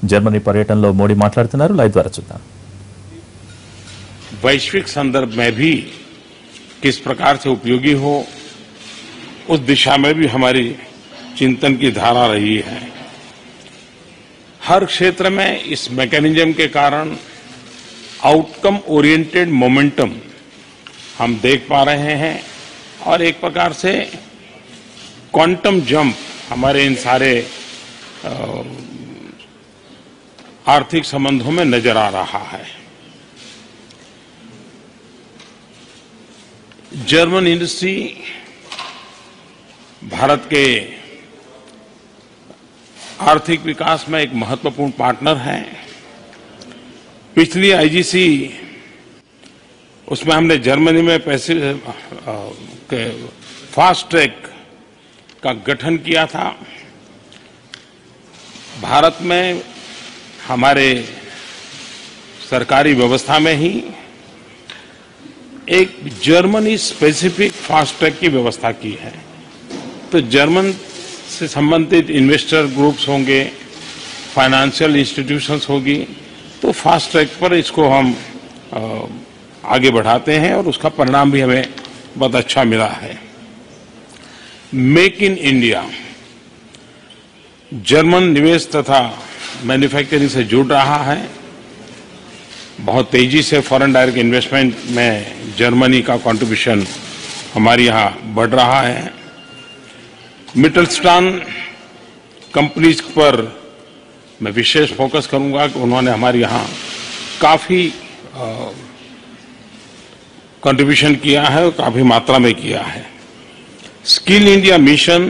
Germany పర్యటనలో మోడీ మాట్లాడుతున్నారు. Live ద్వారా చూద్దాం. वैश्विक संदर्भ में भी किस प्रकार से उपयोगी हो, उस दिशा में भी हमारी चिंतन की धारा रही है. हर क्षेत्र में इस मैकेनिज्म के कारण आउटकम ओरिएंटेड मोमेंटम हम देख पा रहे हैं और एक प्रकार से क्वांटम जंप हमारे इन सारे आर्थिक संबंधों में नजर आ रहा है. जर्मन इंडस्ट्री भारत के आर्थिक विकास में एक महत्वपूर्ण पार्टनर है. पिछली आईजीसी उसमें हमने जर्मनी में फास्ट ट्रैक का गठन किया था. भारत में हमारे सरकारी व्यवस्था में ही एक जर्मनी स्पेसिफिक फास्ट ट्रैक की व्यवस्था की है. तो जर्मन से संबंधित इन्वेस्टर ग्रुप्स होंगे, फाइनेंशियल इंस्टीट्यूशंस होगी, तो फास्ट ट्रैक पर इसको हम आगे बढ़ाते हैं और उसका परिणाम भी हमें बहुत अच्छा मिला है. मेक इन इंडिया जर्मन निवेश तथा मैन्युफैक्चरिंग से जुड़ रहा है. बहुत तेजी से फॉरेन डायरेक्ट इन्वेस्टमेंट में जर्मनी का कंट्रीब्यूशन हमारे यहाँ बढ़ रहा है. मिटलस्टान कंपनीज पर मैं विशेष फोकस करूंगा कि उन्होंने हमारे यहाँ काफी कंट्रीब्यूशन किया है और काफी मात्रा में किया है. स्किल इंडिया मिशन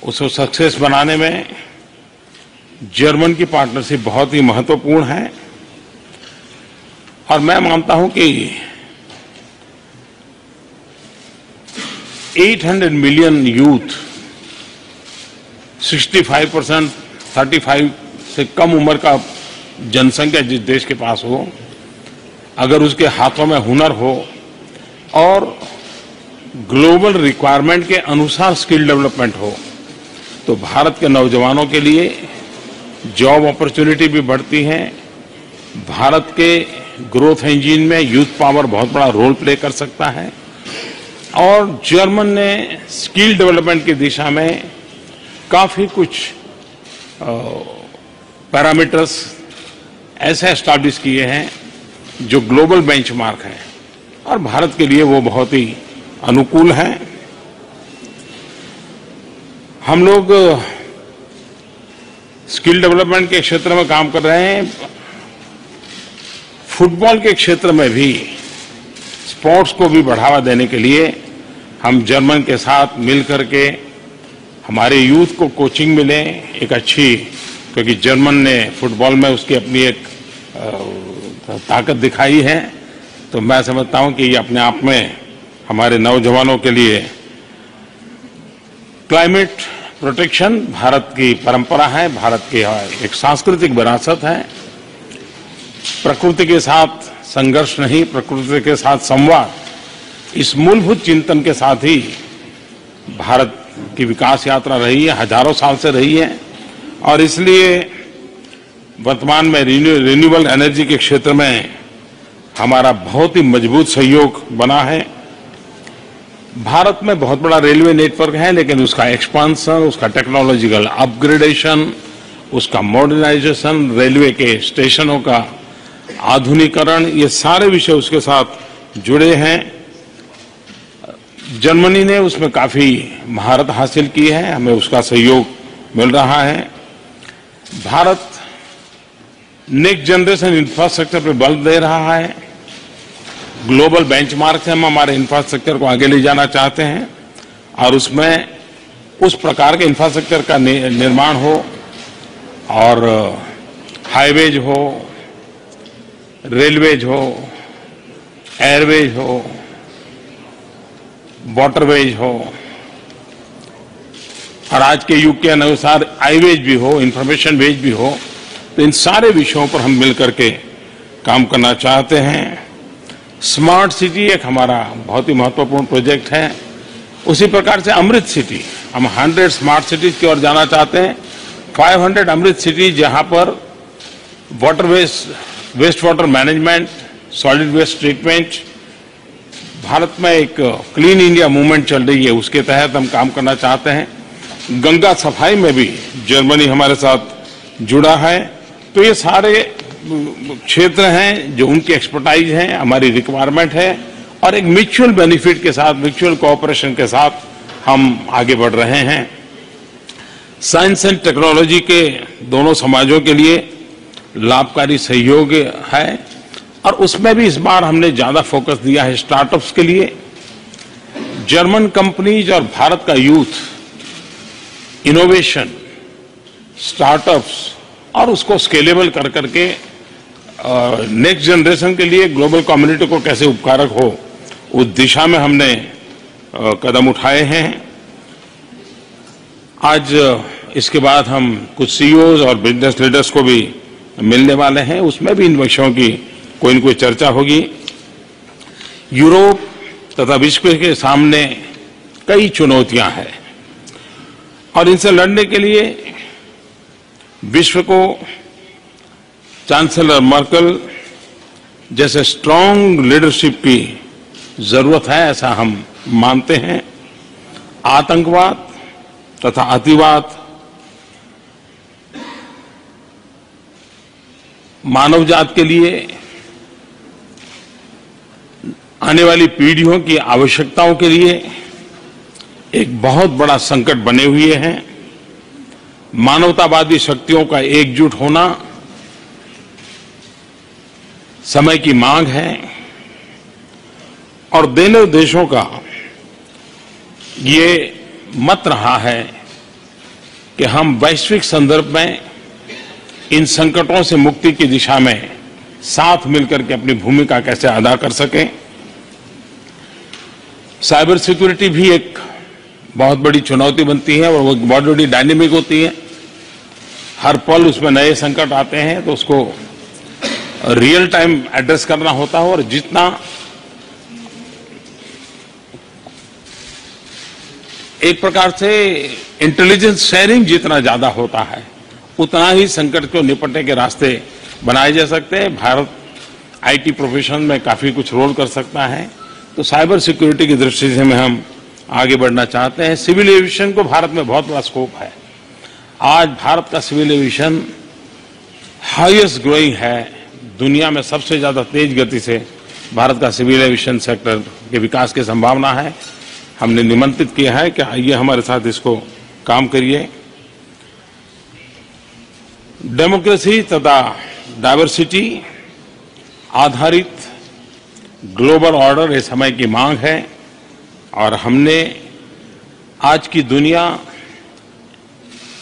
उसको सक्सेस बनाने में जर्मन की पार्टनरशिप बहुत ही महत्वपूर्ण है और मैं मानता हूं कि 800 मिलियन यूथ 65% 35 से कम उम्र का जनसंख्या जिस देश के पास हो, अगर उसके हाथों में हुनर हो और ग्लोबल रिक्वायरमेंट के अनुसार स्किल डेवलपमेंट हो, तो भारत के नौजवानों के लिए जॉब अपॉर्चुनिटी भी बढ़ती है. भारत के ग्रोथ इंजन में यूथ पावर बहुत बड़ा रोल प्ले कर सकता है और जर्मन ने स्किल डेवलपमेंट की दिशा में काफी कुछ पैरामीटर्स ऐसे एस्टैब्लिश किए हैं जो ग्लोबल बेंचमार्क है और भारत के लिए वो बहुत ही अनुकूल है. हम लोग स्किल डेवलपमेंट के क्षेत्र में काम कर रहे हैं. फुटबॉल के क्षेत्र में भी स्पोर्ट्स को भी बढ़ावा देने के लिए हम जर्मन के साथ मिलकर के हमारे यूथ को कोचिंग मिले एक अच्छी, क्योंकि जर्मन ने फुटबॉल में उसकी अपनी एक ताकत दिखाई है. तो मैं समझता हूं कि ये अपने आप में हमारे नौजवानों के लिए क्लाइमेट प्रोटेक्शन भारत की परंपरा है, भारत की एक सांस्कृतिक विरासत है. प्रकृति के साथ संघर्ष नहीं, प्रकृति के साथ संवाद, इस मूलभूत चिंतन के साथ ही भारत की विकास यात्रा रही है, हजारों साल से रही है और इसलिए वर्तमान में रिन्यूएबल एनर्जी के क्षेत्र में हमारा बहुत ही मजबूत सहयोग बना है. भारत में बहुत बड़ा रेलवे नेटवर्क है, लेकिन उसका एक्सपांशन, उसका टेक्नोलॉजिकल अपग्रेडेशन, उसका मॉडर्नाइजेशन, रेलवे के स्टेशनों का आधुनिकीकरण, ये सारे विषय उसके साथ जुड़े हैं. जर्मनी ने उसमें काफी महारत हासिल की है, हमें उसका सहयोग मिल रहा है. भारत नेक्स्ट जनरेशन इंफ्रास्ट्रक्चर पर बल दे रहा है. ग्लोबल बेंचमार्क से हम हमारे इंफ्रास्ट्रक्चर को आगे ले जाना चाहते हैं और उसमें उस प्रकार के इंफ्रास्ट्रक्चर का निर्माण हो और हाईवेज हो, रेलवेज हो, एयरवेज हो, वाटरवेज हो और आज के युग के अनुसार आईवेज भी हो, इंफॉर्मेशन वेज भी हो. तो इन सारे विषयों पर हम मिलकर के काम करना चाहते हैं. स्मार्ट सिटी एक हमारा बहुत ही महत्वपूर्ण प्रोजेक्ट है. उसी प्रकार से अमृत सिटी, हम 100 स्मार्ट सिटीज की ओर जाना चाहते हैं 500 अमृत सिटी, जहां पर water waste water management, solid waste treatment, Bharat में एक क्लीन इंडिया मूवमेंट चल रही है, उसके तहत हम काम करना चाहते हैं। गंगा सफाई में भी जर्मनी हमारे साथ जुड़ा है। तो ये सारे क्षेत्र हैं जो उनकी एक्सपर्टाइज हैं, हमारी रिक्वायरमेंट है, और एक म्यूचुअल बेनिफिट के साथ, म्यूचुअल कोऑपरेशन के साथ हम आगे बढ़ रहे हैं। साइंस एंड टेक्नोलॉजी के दोनों समाजों के लिए लाभकारी सहयोग है, और उसमें भी इस बार हमने ज्यादा फोकस दिया है स्टार्टअप्स के लिए। जर्मन कंपनीज और भारत का यूथ इनोवेशन, स्टार्टअप्स और उसको स्केलेबल कर करके नेक्स्ट जनरेशन के लिए ग्लोबल कम्युनिटी को कैसे उपकारक हो, उस दिशा में हमने कदम उठाए हैं। आज इसके बाद हम कुछ सीईओज और बिजनेस लीडर्स को भी मिलने वाले हैं, उसमें भी इन विषयों की कोई न कोई चर्चा होगी। यूरोप तथा विश्व के सामने कई चुनौतियां हैं, और इनसे लड़ने के लिए विश्व को चांसलर मर्केल जैसे स्ट्रांग लीडरशिप की जरूरत है, ऐसा हम मानते हैं। आतंकवाद तथा अतिवाद मानव जात के लिए, आने वाली पीढ़ियों की आवश्यकताओं के लिए एक बहुत बड़ा संकट बने हुए हैं। मानवतावादी शक्तियों का एकजुट होना समय की मांग है, और दोनों देशों का ये मत रहा है कि हम वैश्विक संदर्भ में इन संकटों से मुक्ति की दिशा में साथ मिलकर के अपनी भूमिका कैसे अदा कर सकें। साइबर सिक्योरिटी भी एक बहुत बड़ी चुनौती बनती है, और वो बहुत बड़ी डायनेमिक होती है। हर पल उसमें नए संकट आते हैं, तो उसको रियल टाइम एड्रेस करना होता है, और जितना एक प्रकार से इंटेलिजेंस शेयरिंग जितना ज्यादा होता है, उतना ही संकट को निपटने के रास्ते बनाए जा सकते हैं। भारत आईटी प्रोफेशन में काफी कुछ रोल कर सकता है, तो साइबर सिक्योरिटी की दृष्टि से में हम आगे बढ़ना चाहते हैं। सिविल एविएशन को भारत में बहुत बड़ा स्कोप है। आज भारत का सिविल एविएशन हाईएस्ट ग्रोइंग है, दुनिया में सबसे ज्यादा तेज गति से भारत का सिविल एविएशन सेक्टर के विकास की संभावना है। हमने निमंत्रित किया है कि आइए हमारे साथ इसको काम करिए। डेमोक्रेसी तथा डाइवर्सिटी आधारित ग्लोबल ऑर्डर ये समय की मांग है, और हमने आज की दुनिया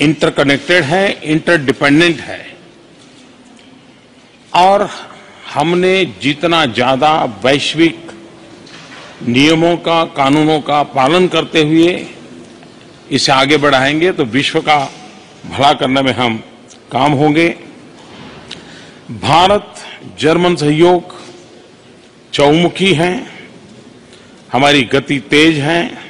इंटरकनेक्टेड है, इंटरडिपेंडेंट है, और हमने जितना ज्यादा वैश्विक नियमों का, कानूनों का पालन करते हुए इसे आगे बढ़ाएंगे तो विश्व का भला करने में हम काम होंगे। भारत जर्मन सहयोग चौमुखी है, हमारी गति तेज है,